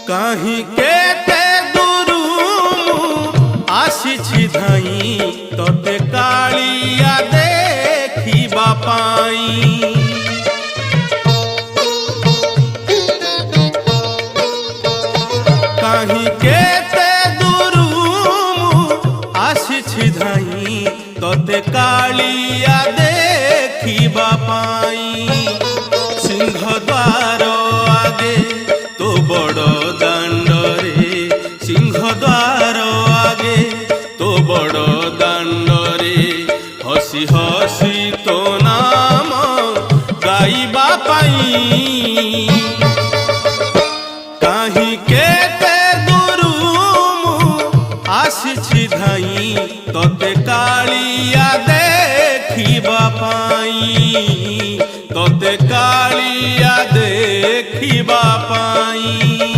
कहीं केते दूरू आसी धाई तोते कालिया देखिबा पाई। कहीं केते दूरू आसी धाई तोते कालिया देखिबा पाई। सिंह द्वार आगे तो बड़ दांड रे, सिंह द्वार आगे तो बड़ दांड रे, हसी हसी तो नाम गाइबा पाई। कहीं केते दूरू आसी धाई तोते कालिया देखिबा पाई, तोते कालिया देखिबा पाई।